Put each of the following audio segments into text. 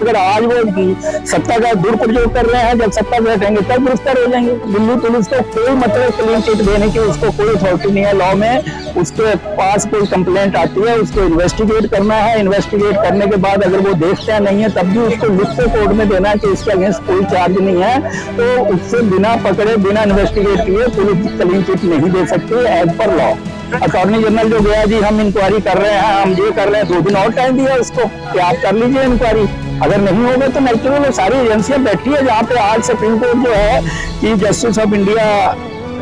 अगर आज वो सत्ता का दुरुपयोग कर रहे हैं, जब सत्ता बैठेंगे तब गिरफ्तार हो जाएंगे। दिल्ली पुलिस को कोई मतलब क्लीन चिट देने की उसको कोई अथॉरिटी नहीं है लॉ में। उसके पास कोई कंप्लेंट आती है, उसको इन्वेस्टिगेट करना है, इन्वेस्टिगेट करने के बाद अगर वो देखते हैं नहीं है तब भी उसको लिख के कोर्ट में देना है कि इसके अगेंस्ट कोई चार्ज नहीं है, तो उससे बिना पकड़े बिना इन्वेस्टिगेट किए पुलिस क्लीन चिट नहीं दे सकती as per law. Attorney general जो गया जी हम इंक्वायरी कर रहे हैं, हम ये कर रहे हैं, 2 दिन और टाइम दिया उसको कि आप कर लीजिए इंक्वायरी। अगर नहीं होगा तो नेचुरल सारी एजेंसियां बैठी है जहाँ पे आज सुप्रीम कोर्ट जो है चीफ जस्टिस ऑफ इंडिया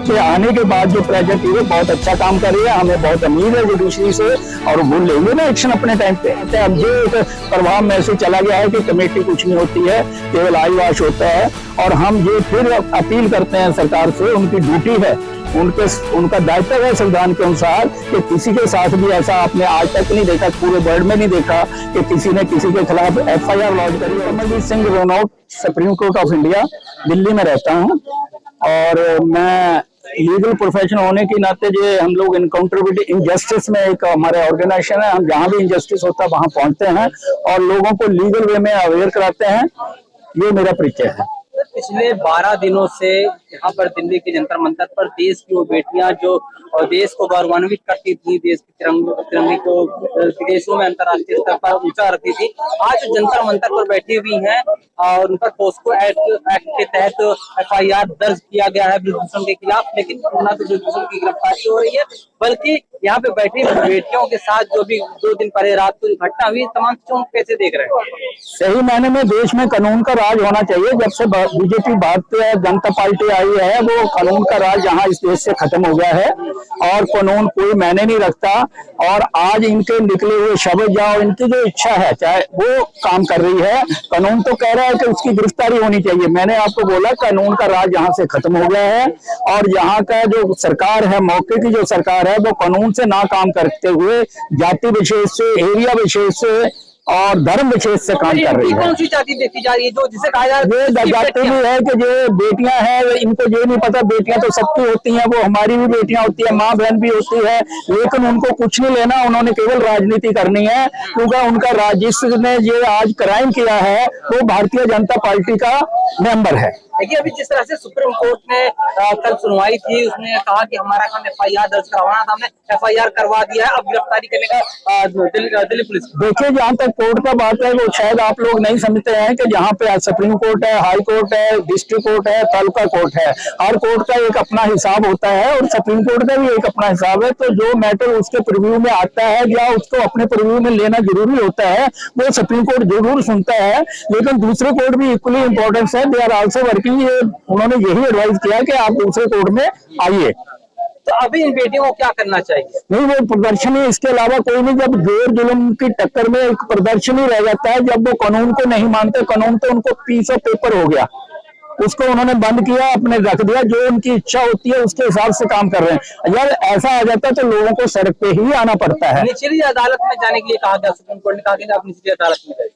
के आने के बाद जो प्रोजेक्ट है बहुत अच्छा काम कर रही है। हमें बहुत उम्मीद है जुडिशरी से और वो लेंगे ना एक्शन अपने टाइम पे। अब ये प्रभाव में से चला गया है कि कमेटी कुछ नहीं होती है, केवल आई वाश होता है। और हम ये फिर अपील करते हैं सरकार से, उनकी ड्यूटी है, उनका दायित्व है संविधान के अनुसार कि किसी के साथ भी ऐसा आपने आज तक नहीं देखा, पूरे वर्ल्ड में नहीं देखा कि किसी ने किसी के खिलाफ FIR लॉन्च करी। Amarjeet Singh Ranaut, supreme court of India, Delhi में रहता हूँ और मैं लीगल प्रोफेशन होने के नाते जो हम लोग इनकाउंटेबिलिटी इनजस्टिस में एक हमारे ऑर्गेनाइजेशन है, हम जहाँ भी इनजस्टिस होता है वहां पहुंचते हैं और लोगों को लीगल वे में अवेयर कराते हैं। ये मेरा परिचय है। पिछले 12 दिनों से यहाँ पर दिल्ली के जंतर मंतर पर देश की वो बेटियां जो देश को गौरवान्वित करती थी, देश के तिरंगे को विदेशों में अंतर्राष्ट्रीय स्तर पर ऊंचा रखती थी, आज जंतर मंतर पर बैठी हुई हैं और उन पर पोस्को एक्ट के तहत FIR दर्ज किया गया है ब्रिजभूषण के खिलाफ। लेकिन न तो ब्रिजभूषण की गिरफ्तारी हो रही है बल्कि यहाँ पे बैठी बेटियों के साथ जो भी 2 दिन पहले रात को घटना हुई, तमाम चीजों कैसे देख रहे हैं? सही मायने में देश में कानून का राज होना चाहिए। जब से बीजेपी भारतीय जनता पार्टी आई है वो कानून का राज यहाँ इस देश से खत्म हो गया है और कानून कोई मायने नहीं रखता। और आज इनके निकले हुए शब्द या इनकी जो इच्छा है चाहे वो काम कर रही है। कानून तो कह रहा है कि उसकी गिरफ्तारी होनी चाहिए। मैंने आपको बोला कानून का राज यहाँ से खत्म हो गया है और यहाँ का जो सरकार है, मौके की जो सरकार है, वो कानून से ना काम करते हुए जाति विशेष से, एरिया विशेष से और धर्म विशेष से काम कर रही है। कौन सी जाति देखी जा रही है जो जिसे कहा जा रहा है? ये जाति भी है कि जो बेटियां हैं इनको ये नहीं पता, बेटियां तो सबकी होती हैं, वो हमारी भी बेटियां होती है, माँ बहन भी होती है, लेकिन उनको कुछ नहीं लेना, उन्होंने केवल राजनीति करनी है क्योंकि उनका जिसने ये आज क्राइम किया है वो भारतीय जनता पार्टी का मेंबर है। देखिए अभी जिस तरह से सुप्रीम कोर्ट ने कल सुनवाई थी, उसने कहा कि हमारा काम FIR दर्ज करवाना था, हमने FIR करवा दिया है, अब गिरफ्तारी करने का दिल्ली पुलिस। देखिए जहाँ तक कोर्ट का बात है वो शायद आप लोग नहीं समझते हैं कि जहाँ पे सुप्रीम कोर्ट है, हाई कोर्ट है, डिस्ट्रिक्ट कोर्ट है, तालुका कोर्ट है, हर कोर्ट का एक अपना हिसाब होता है और सुप्रीम कोर्ट का भी एक अपना हिसाब है। तो जो मैटर उसके प्रीव्यू में आता है या उसको अपने प्रीव्यू में लेना जरूरी होता है वो सुप्रीम कोर्ट जरूर सुनता है, लेकिन दूसरे कोर्ट भी इक्वली इंपॉर्टेंस है। They are also working. ये उन्होंने यही एडवाइस किया कि आप दूसरे कोर्ट में आइए। तो अभी इन बेटियों को क्या करना चाहिए? नहीं, वो प्रदर्शनी इसके अलावा कोई नहीं। जब जोर जुल्म की टक्कर में एक प्रदर्शनी रह जाता है, जब वो कानून को नहीं मानते, कानून तो उनको पीस ऑफ पेपर हो गया, उसको उन्होंने बंद किया, अपने रख दिया, जो उनकी इच्छा होती है उसके हिसाब से काम कर रहे हैं। यार ऐसा आ जाता है तो लोगों को सड़क पे ही आना पड़ता है। निचली अदालत में जाने के लिए कहा गया, सुप्रीम कोर्ट ने कहा कि आप निचली अदालत में जाइए।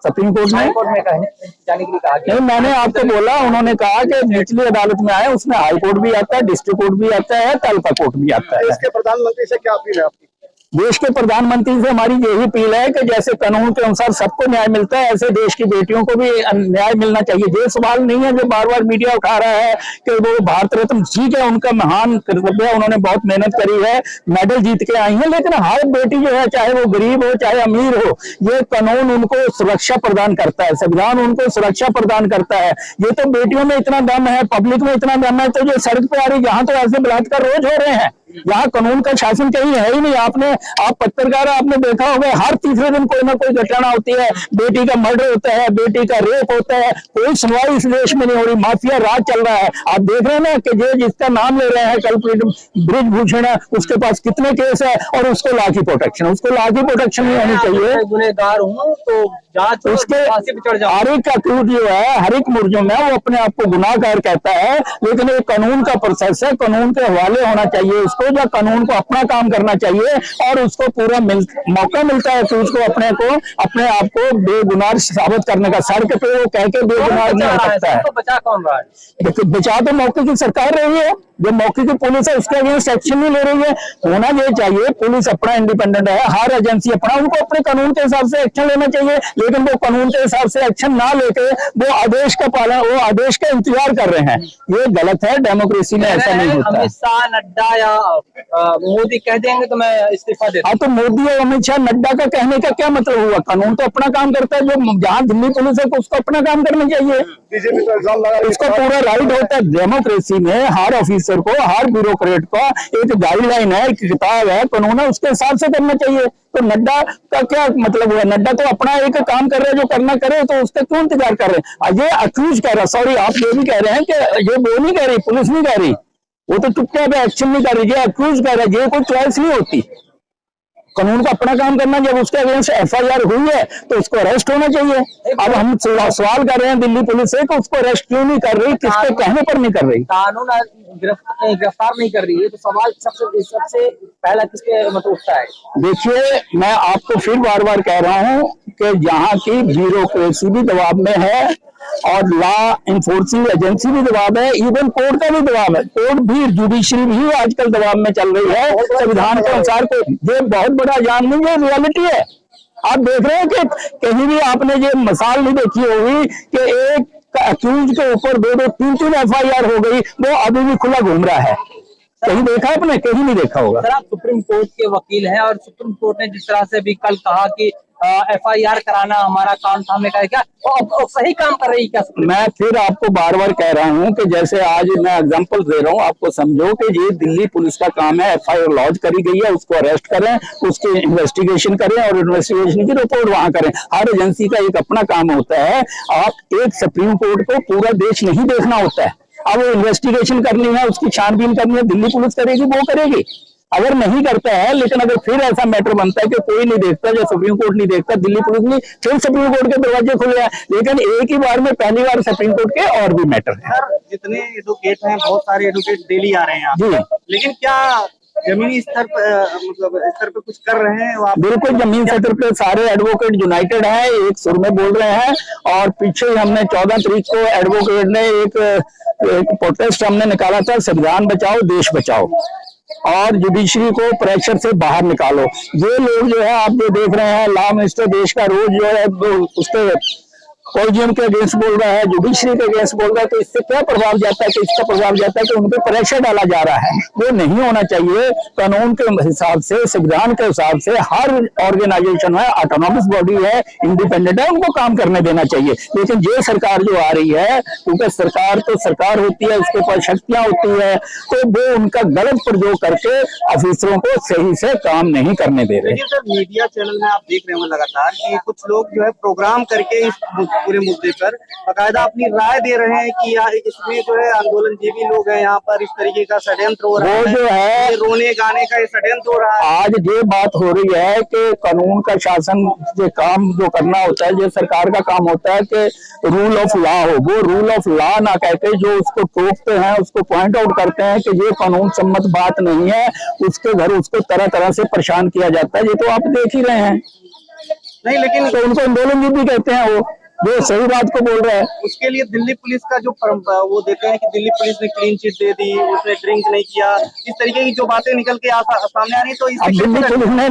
सुप्रीम कोर्ट में जाने के लिए कहा गया? नहीं, मैंने आपको बोला, उन्होंने कहा कि निचली अदालत में आए, उसमें हाई कोर्ट भी आता है, डिस्ट्रिक्ट कोर्ट भी आता है, तालुका कोर्ट भी आता है। इसके प्रधानमंत्री से क्या अपील है आपकी? देश के प्रधानमंत्री से हमारी यही अपील है कि जैसे कानून के अनुसार सबको न्याय मिलता है, ऐसे देश की बेटियों को भी न्याय मिलना चाहिए। ये सवाल नहीं है जो बार बार मीडिया उठा रहा है कि वो भारत रत्न, ठीक है उनका महान कर्तव्य है, उन्होंने बहुत मेहनत करी है, मेडल जीत के आई है, लेकिन हर बेटी जो है चाहे वो गरीब हो चाहे अमीर हो, ये कानून उनको सुरक्षा प्रदान करता है, संविधान उनको सुरक्षा प्रदान करता है। ये तो बेटियों में इतना दम है, पब्लिक में इतना दम है, तो जो सड़क पे आ रही, यहाँ तो ऐसे बलात्कार रोज हो रहे हैं, यहाँ कानून का शासन कहीं है ही नहीं। आप पत्रकार आपने देखा होगा, हर तीसरे दिन कोई ना कोई घटना होती है, बेटी का मर्डर होता है, बेटी का रेप होता है, कोई सुनवाई इस देश में नहीं हो रही, माफिया राज चल रहा है। आप देख रहे हैं ना कि जो जिसका नाम ले रहे हैं कल्प्रिट ब्रिजभूषण है, उसके पास कितने केस है और उसको लाठी प्रोटेक्शन, उसको लाठी प्रोटेक्शन नहीं होनी चाहिए। गुनहगार हूँ तो जांच उसके हर एक अक्यूज जो है, हर एक मुर्जुम है, वो अपने आप को गुनाहगार कहता है, लेकिन ये कानून का प्रोसेस है, कानून के हवाले होना चाहिए उसको, या कानून को अपना काम करना चाहिए और उसको पूरा मौका मिलता है कि उसको अपने आप को बेगुनाह साबित करने का। सड़क पे वो कह के बेगुनाह नहीं हो सकता है। तो बचा कौन रहा है? बचा तो मौके की सरकार रही है। जो मौके की पुलिस है उसके अगेंस्ट एक्शन नहीं ले रही है। होना ये चाहिए, पुलिस अपना इंडिपेंडेंट है, हर एजेंसी अपना, उनको अपने कानून के हिसाब से एक्शन लेना चाहिए, लेकिन वो कानून के हिसाब से एक्शन ना लेके वो आदेश का पालन, वो आदेश का इंतजार कर रहे हैं। ये गलत है, डेमोक्रेसी में ऐसा नहीं होता। अमित शाह, नड्डा या मोदी कह देंगे तो मैं इस्तीफा देता हूं। हाँ, तो मोदी और अमित शाह, नड्डा का कहने का क्या मतलब हुआ? कानून तो अपना काम करता है, जो जहां दिल्ली पुलिस है तो उसको अपना काम करना चाहिए। बीजेपी का इल्जाम लगा, उसका पूरा राइट होता है। डेमोक्रेसी में हर ऑफिसर को, हर ब्यूरोक्रेट को एक गाइडलाइन है, एक किताब है, कानून है, उसके हिसाब से करना चाहिए। तो नड्डा का क्या मतलब हुआ? नड्डा तो अपना एक काम कर रहे हैं, जो करना करे, तो उसका क्यों इंतजार कर रहे हैं? ये अक्यूज कह रहा, सॉरी आप ये भी कह रहे हैं कि ये वो नहीं कह रही, पुलिस नहीं कह रही, वो तो चुपचाप एक्शन नहीं कर रही, ये अक्यूज कह रहा है। ये कोई चॉइस नहीं होती, कानून का अपना काम करना। जब उसके अगेंस्ट एफआईआर हुई है तो उसको अरेस्ट होना चाहिए। अब हम सवाल कर रहे हैं दिल्ली पुलिस से कि उसको अरेस्ट क्यों नहीं कर रही, किसके कहने पर नहीं कर रही? कानून गिरफ्तार नहीं कर रही है, तो सवाल सबसे पहला किसके मतलब उठता है? देखिए, मैं आपको फिर बार बार कह रहा हूं कि यहाँ की ब्यूरोक्रेसी भी दबाव में है और लॉ इन्फोर्सिंग एजेंसी भी दबाव है, इवन कोर्ट का भी दबाव है। कोर्ट भी, जुडिशरी भी आजकल दबाव में चल रही है संविधान के अनुसार। को ये बहुत बड़ा जान नहीं, ये रियलिटी है। आप देख रहे हैं कि कहीं भी आपने ये मिसाल नहीं देखी होगी कि एक अक्यूज के ऊपर 2-2, 3-3 एफआईआर हो गई, वो अभी भी खुला घूम रहा है। कहीं देखा आपने? कहीं नहीं देखा होगा। सर, आप सुप्रीम कोर्ट के वकील हैं और सुप्रीम कोर्ट ने जिस तरह से भी कल कहा कि एफआईआर कराना हमारा काम था, हमने कहा क्या और सही काम कर रही क्या? मैं फिर आपको बार बार कह रहा हूं कि जैसे आज मैं एग्जांपल दे रहा हूं, आपको समझो कि ये दिल्ली पुलिस का काम है, एफआईआर लॉन्च करी गई है, उसको अरेस्ट करें, उसकी इन्वेस्टिगेशन करें और इन्वेस्टिगेशन की रिपोर्ट वहां करें। हर एजेंसी का एक अपना काम होता है। आप एक सुप्रीम कोर्ट को पूरा देश नहीं देखना होता है। अब वो इन्वेस्टिगेशन करनी है, उसकी छानबीन करनी है, दिल्ली पुलिस करेगी, वो करेगी। अगर नहीं करता है, लेकिन अगर फिर ऐसा मैटर बनता है कि कोई नहीं देखता, जो सुप्रीम कोर्ट नहीं देखता, दिल्ली पुलिस नहीं, फिर सुप्रीम कोर्ट के दरवाजे खुले हैं। लेकिन एक ही बार में पहली बार सुप्रीम कोर्ट के और भी मैटर है। सर, जितने एडवोकेट हैं, बहुत सारे एडवोकेट डेली आ रहे हैं जी, लेकिन क्या जमीनी स्तर पर मतलब स्तर पे कुछ कर रहे हैं आप? बिल्कुल, जमीन स्तर पे सारे एडवोकेट यूनाइटेड हैं, एक सुर में बोल रहे हैं। और पीछे हमने 14 तारीख को एडवोकेट ने एक प्रोटेस्ट हमने निकाला था, संविधान बचाओ देश बचाओ, और जुडिशरी को प्रेशर से बाहर निकालो। ये लोग जो है, आप जो देख रहे हैं, लॉ मिनिस्टर देश का रोज जो है उसके कोलिजियम के अगेंस्ट बोल रहा है, जुडिशरी के अगेंस्ट बोल रहा है, तो इससे क्या प्रभाव जाता है? कि इसका प्रभाव जाता है कि उन पर प्रेशर डाला जा रहा है। वो नहीं होना चाहिए। कानून के हिसाब से, संविधान के हिसाब से हर ऑर्गेनाइजेशन है, ऑटोनॉमस बॉडी है, इंडिपेंडेंट है, उनको काम करने देना चाहिए। लेकिन ये सरकार जो आ रही है, क्योंकि सरकार तो सरकार होती है, उसके पास शक्तियां होती है, तो वो उनका गलत प्रयोग करके ऑफिसरों को सही से काम नहीं करने दे रहे। सर, मीडिया चैनल में आप देख रहे होंगे लगातार कि कुछ लोग जो है प्रोग्राम करके इस पूरे मुद्दे पर बाकायदा अपनी राय दे रहे हैं कि यहाँ इसमें जो है आंदोलनजीवी लोग हैं, यहाँ पर इस तरीके का षड्यंत्र हो रहा है, वो जो है रोने गाने का षड्यंत्र हो रहा है। आज ये बात हो रही है कि कानून का शासन जो काम जो करना होता है, जो सरकार का काम होता है कि रूल ऑफ लॉ हो, वो रूल ऑफ लॉ ना कहते जो उसको टोकते हैं, उसको पॉइंट आउट करते हैं कि ये कानून सम्मत बात नहीं है, उसके घर उसको तरह तरह से परेशान किया जाता है। ये तो आप देख ही रहे हैं। नहीं, लेकिन तो उनको आंदोलनजीवी कहते हैं, वो जो सही बात को बोल रहा है। उसके लिए दिल्ली पुलिस का जो वो देते हैं कि दिल्ली पुलिस ने क्लीन चिट दे दी, उसने ड्रिंक नहीं किया, इस तरीके की जो बातें निकल के सामने आ रही, तो अब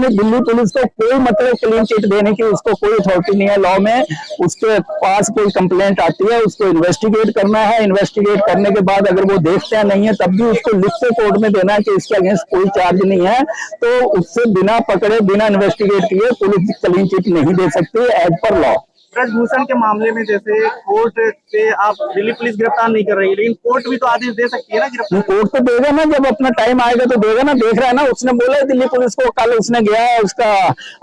दिल्ली पुलिस को कोई मतलब क्लीन चिट देने की उसको कोई अथॉरिटी नहीं है लॉ में। उसके पास कोई कंप्लेंट आती है, उसको इन्वेस्टिगेट करना है, इन्वेस्टिगेट करने के बाद अगर वो देखते हैं नहीं है, तब भी उसको लिख के कोर्ट में देना है कि इसके अगेंस्ट कोई चार्ज नहीं है, तो उससे बिना पकड़े, बिना इन्वेस्टिगेट किए पुलिस क्लीन चिट नहीं दे सकती एज पर लॉ। ब्रजभूषण के मामले में जैसे कोर्ट से आप दिल्ली पुलिस गिरफ्तार नहीं कर रही है, लेकिन कोर्ट भी तो आदेश दे सकती है ना गिरफ्तार। कोर्ट तो देगा ना, जब अपना टाइम आएगा तो देगा ना। देख रहा है ना, उसने बोला दिल्ली पुलिस को, कल उसने गया है, उसका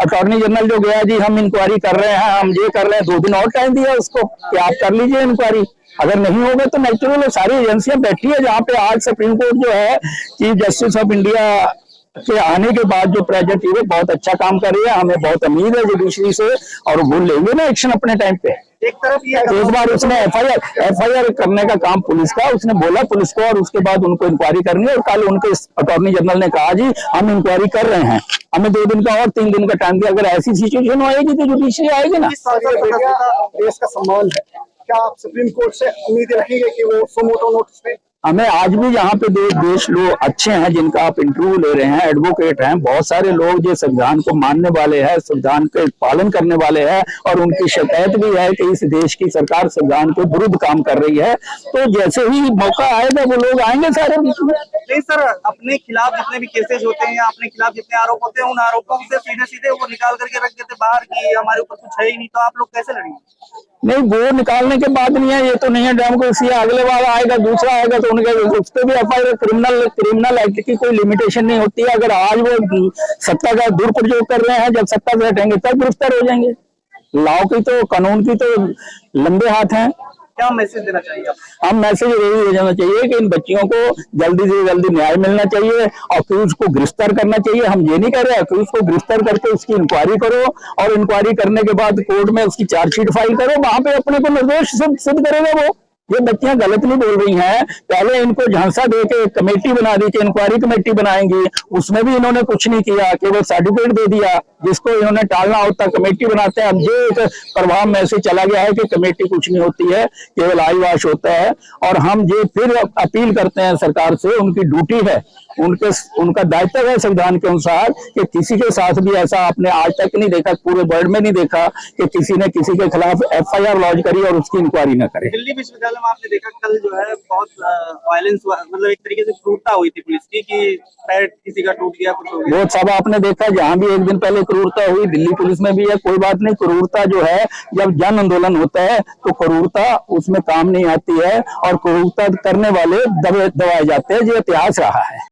अटॉर्नी जनरल जो गया, जी हम इंक्वायरी कर रहे हैं, हम ये कर रहे हैं, 2 दिन और टाइम दिया उसको कि आप कर लीजिए इंक्वायरी। अगर नहीं होगा तो नेचुरल सारी एजेंसियां बैठी है, जहाँ पे आज सुप्रीम कोर्ट जो है, चीफ जस्टिस ऑफ इंडिया के आने के बाद जो प्रेजेंट है बहुत अच्छा काम कर रही है। हमें बहुत उम्मीद है जुडिशरी से, और वो लेंगे ना एक्शन अपने टाइम पे। एक तरफ ये एक बार उसने एफआईआर करने का काम पुलिस का, उसने बोला पुलिस को, और उसके बाद उनको इंक्वायरी करनी है। और कल उनके अटॉर्नी जनरल ने कहा जी हम इंक्वायरी कर रहे हैं, हमें 2 दिन का और 3 दिन का टाइम दिया। अगर ऐसी सिचुएशन आएगी तो जुडिशरी आएगी ना। देश का सम्मान है, क्या आप सुप्रीम कोर्ट से उम्मीद रखेंगे कि वो सुमोटो नोटिस पे हमें आज भी यहाँ पे देश लोग अच्छे हैं जिनका आप इंटरव्यू ले रहे हैं, एडवोकेट हैं, बहुत सारे लोग जो संविधान को मानने वाले हैं, संविधान के पालन करने वाले हैं, और उनकी शिकायत भी है कि इस देश की सरकार संविधान के विरुद्ध काम कर रही है। तो जैसे ही मौका आएगा वो लोग आएंगे सारे बीच में। नहीं सर, अपने खिलाफ जितने भी केसेस होते हैं या अपने खिलाफ जितने आरोप होते हैं, उन आरोपों से सीधे सीधे वो निकाल करके रख देते बाहर की हमारे ऊपर कुछ है ही नहीं, तो आप लोग कैसे लड़ेंगे? नहीं, वो निकालने के बाद नहीं है, ये तो नहीं है डेमोक्रेसी। अगले वाला आएगा, दूसरा आएगा तो उनके उस पर भी एफआईआर, क्रिमिनल एक्ट की कोई लिमिटेशन नहीं होती है। अगर आज वो सत्ता का दुरुपयोग कर रहे हैं, जब सत्ता से हटेंगे तब गिरफ्तार हो जाएंगे। लॉ की तो, कानून की तो लंबे हाथ हैं। क्या मैसेज देना चाहिए आप? हम मैसेज यही देना चाहिए कि इन बच्चियों को जल्दी से जल्दी न्याय मिलना चाहिए और फिर उसको गिरफ्तार करना चाहिए। हम ये नहीं कह रहे कि उसको गिरफ्तार करके उसकी इंक्वायरी करो और इंक्वायरी करने के बाद कोर्ट में उसकी चार्जशीट फाइल करो, वहां पे अपने को निर्दोष सिद्ध करेगा वो। ये बच्चियां गलत नहीं बोल रही हैं। पहले इनको झांसा दे के कमेटी बना दी कि इंक्वायरी कमेटी बनाएंगी, उसमें भी इन्होंने कुछ नहीं किया, केवल सर्टिफिकेट दे दिया जिसको इन्होंने टालना होता। कमेटी बनाते हैं, अब ये एक प्रभाव में से चला गया है कि कमेटी कुछ नहीं होती है, केवल आईवाश होता है। और हम ये फिर अपील करते हैं सरकार से, उनकी ड्यूटी है, उनका दायित्व है संविधान के अनुसार कि किसी के साथ भी ऐसा आपने आज तक नहीं देखा, पूरे वर्ल्ड में नहीं देखा कि किसी ने किसी के खिलाफ एफआईआर लॉन्च करी और उसकी इंक्वायरी न करे। दिल्ली विश्वविद्यालय में आपने देखा कल जो है बहुत वायलेंस हुआ, मतलब एक तरीके से क्रूरता हुई थी पुलिस की, कि पैर किसी का टूट गया, कुछ हो गया। वो सब आपने देखा, जहां भी एक दिन पहले क्रूरता हुई, दिल्ली पुलिस में भी है। कोई बात नहीं, क्रूरता जो है जब जन आंदोलन होता है तो क्रूरता उसमें काम नहीं आती है और क्रूरता करने वाले दबाए जाते हैं। ये इतिहास रहा है।